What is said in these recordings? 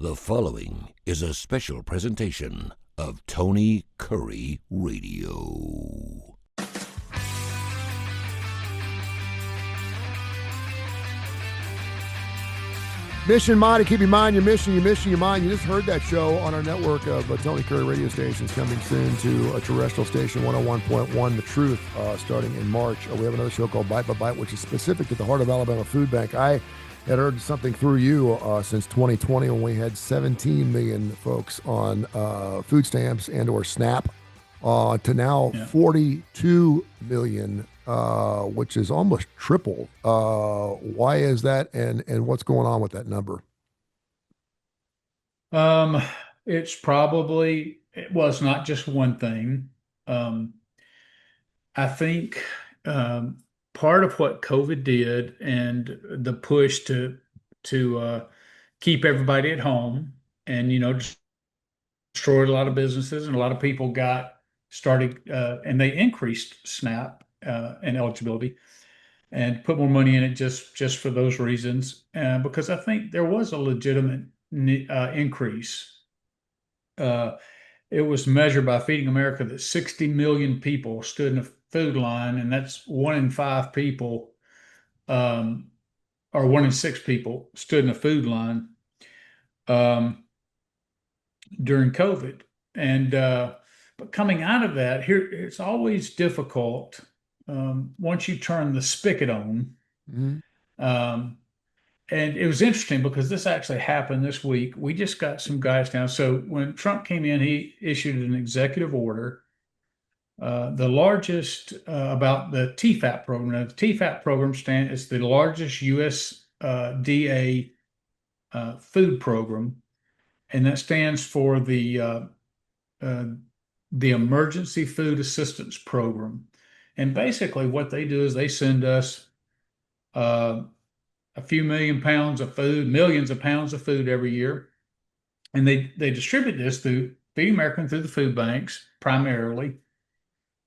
The following is a special presentation of Tony Kurre Radio. Mission Mind to keep in mind your mission, your mission, your mind. You just heard that show on our network of Tony Kurre radio stations coming soon to a terrestrial station 101.1 The Truth starting in March. We have another show called Bite by Bite, which is specific to the Heart of Alabama Food Bank. I had heard something through you since 2020 when we had 17 million folks on food stamps and or SNAP to now 42 million, which is almost triple. Why is that, and what's going on with that number? It's probably, well, it's not just one thing. I think part of what COVID did and the push to keep everybody at home and, destroyed a lot of businesses, and a lot of people got started and they increased SNAP and eligibility and put more money in it just for those reasons, because I think there was a legitimate increase. It was measured by Feeding America that 60 million people stood in a food line, and that's 1 in 5 people, or 1 in 6 people stood in a food line during COVID. And but coming out of that, here it's always difficult once you turn the spigot on. And it was interesting because this actually happened this week. We just got some guys down. So when Trump came in, he issued an executive order, the largest about the TFAP program. Now, the TFAP program is the largest USDA food program, and that stands for the Emergency Food Assistance Program. And basically, what they do is they send us a few million pounds of food, millions of pounds of food every year. And they distribute this through Feeding America through the food banks primarily.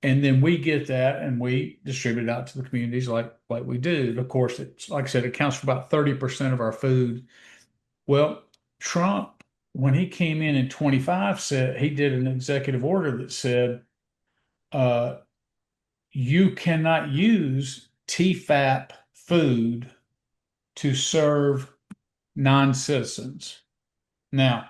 And then we get that and we distribute it out to the communities like we do. Of course, it's like I said, it accounts for about 30% of our food. Well, Trump, when he came in 25, said he did an executive order that said you cannot use TFAP food to serve non-citizens. Now,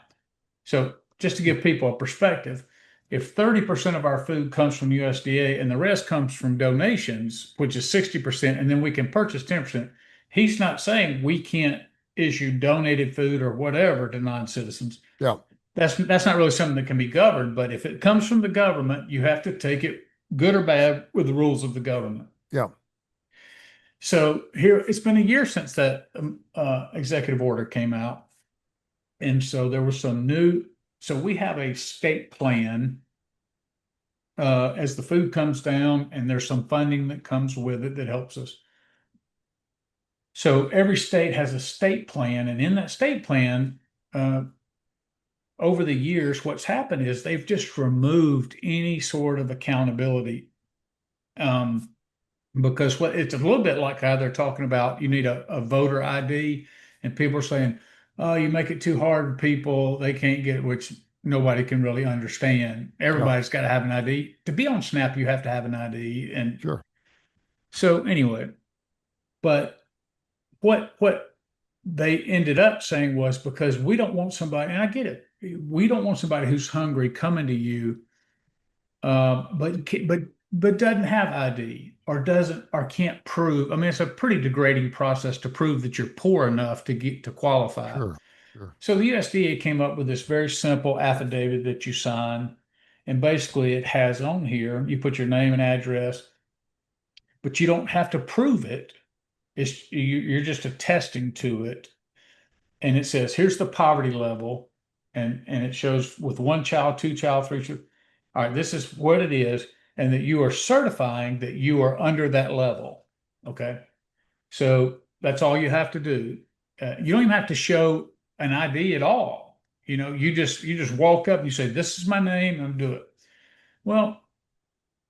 so just to give people a perspective, if 30% of our food comes from USDA and the rest comes from donations, which is 60%, and then we can purchase 10%, he's not saying we can't issue donated food or whatever to non-citizens. Yeah. That's not really something that can be governed, but if it comes from the government, you have to take it good or bad with the rules of the government. Yeah. So here, it's been a year since that executive order came out. And so there was so we have a state plan as the food comes down, and there's some funding that comes with it that helps us. So every state has a state plan, and in that state plan, over the years, what's happened is they've just removed any sort of accountability. Because it's a little bit like how they're talking about you need a voter ID, and people are saying, oh, you make it too hard for people, they can't get it, which nobody can really understand. Everybody's got to have an ID. To be on SNAP, you have to have an ID. And sure. So anyway, but what they ended up saying was, because we don't want somebody, and I get it, we don't want somebody who's hungry coming to you, but doesn't have ID or can't prove. I mean, it's a pretty degrading process to prove that you're poor enough to qualify. Sure. So the USDA came up with this very simple affidavit that you sign, and basically it has on here, you put your name and address, but you don't have to prove it. You're just attesting to it. And it says, here's the poverty level, and it shows with 1 child, 2 child, 3 child. All right, this is what it is, and that you are certifying that you are under that level. Okay, so that's all you have to do. You don't even have to show an ID at all. You just walk up and you say, this is my name, and do it. Well,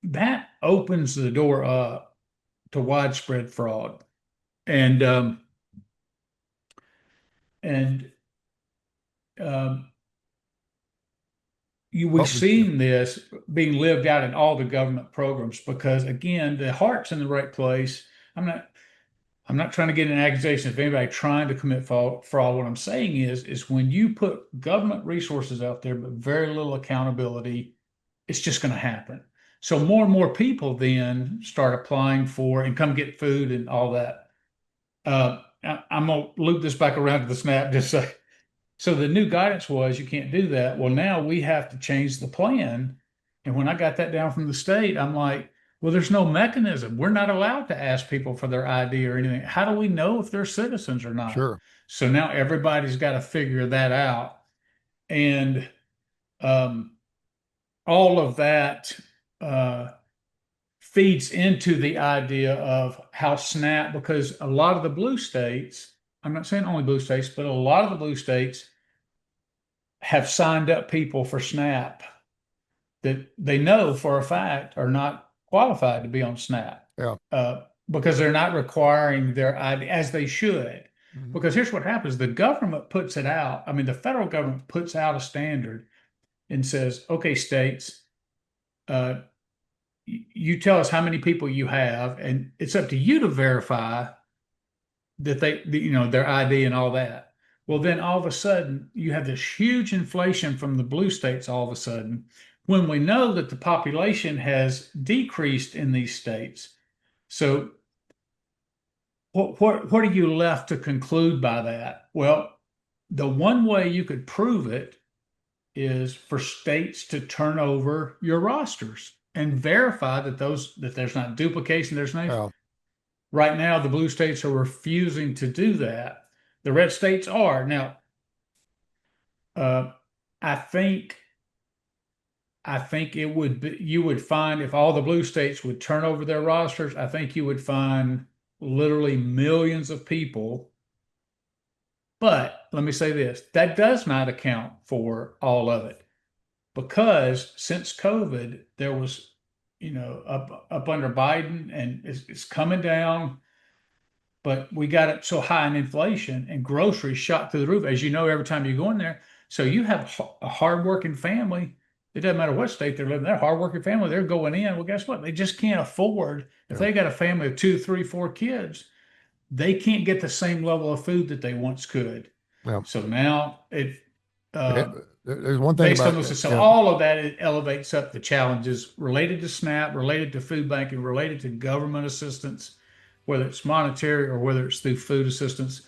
that opens the door up to widespread fraud. And Well, we've seen this being lived out in all the government programs because, again, the heart's in the right place. I'm not I'm not trying to get an accusation of anybody trying to commit fraud. What I'm saying is when you put government resources out there but very little accountability, it's just going to happen. So more and more people then start applying for and come get food and all that. I'm gonna loop this back around to the SNAP. Just say, so the new guidance was you can't do that. Well, now we have to change the plan. And when I got that down from the state, I'm like, well, there's no mechanism. We're not allowed to ask people for their ID or anything. How do we know if they're citizens or not? sure. So now everybody's got to figure that out. And um, all of that uh, feeds into the idea of how SNAP, because a lot of the blue states, I'm not saying only blue states, but a lot of the blue states have signed up people for SNAP that they know for a fact are not qualified to be on SNAP. Yeah. Because they're not requiring their ID as they should. Mm-hmm. Because here's what happens: the government puts it out. I mean, the federal government puts out a standard and says, "Okay, states, you tell us how many people you have, and it's up to you to verify that their ID and all that." Well, then all of a sudden you have this huge inflation from the blue states all of a sudden, when we know that the population has decreased in these states. So what are you left to conclude by that? Well, the one way you could prove it is for states to turn over your rosters and verify that there's not duplication, there's no. Yeah. Right now, the blue states are refusing to do that. The red states are. Now, I think it would be, you would find if all the blue states would turn over their rosters, I think you would find literally millions of people. But let me say this, that does not account for all of it. Because since COVID, there was, up under Biden, and it's coming down. But we got it so high in inflation and groceries shot through the roof, as you know, every time you go in there. So you have a hardworking family. It doesn't matter what state they're living. They're a hardworking family. They're going in. Well, guess what? They just can't afford. If they got a family of 2, 3, 4 kids, they can't get the same level of food that they once could. Yeah. So now there's one thing based about on this. So all of that, it elevates up the challenges related to SNAP, related to food banking, related to government assistance, whether it's monetary or whether it's through food assistance.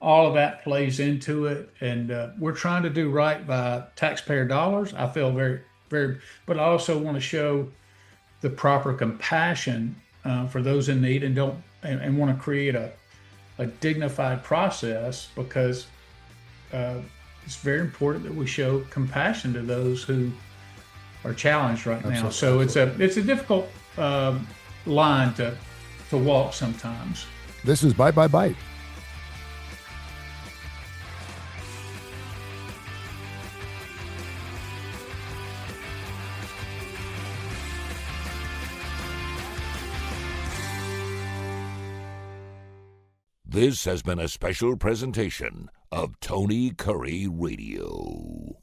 All of that plays into it. And we're trying to do right by taxpayer dollars. I feel very, very, but I also want to show the proper compassion for those in need and want to create a dignified process, because it's very important that we show compassion to those who are challenged right now. So it's a difficult line to walk sometimes. This is Bite by Bite. This has been a special presentation of Tony Kurre Radio.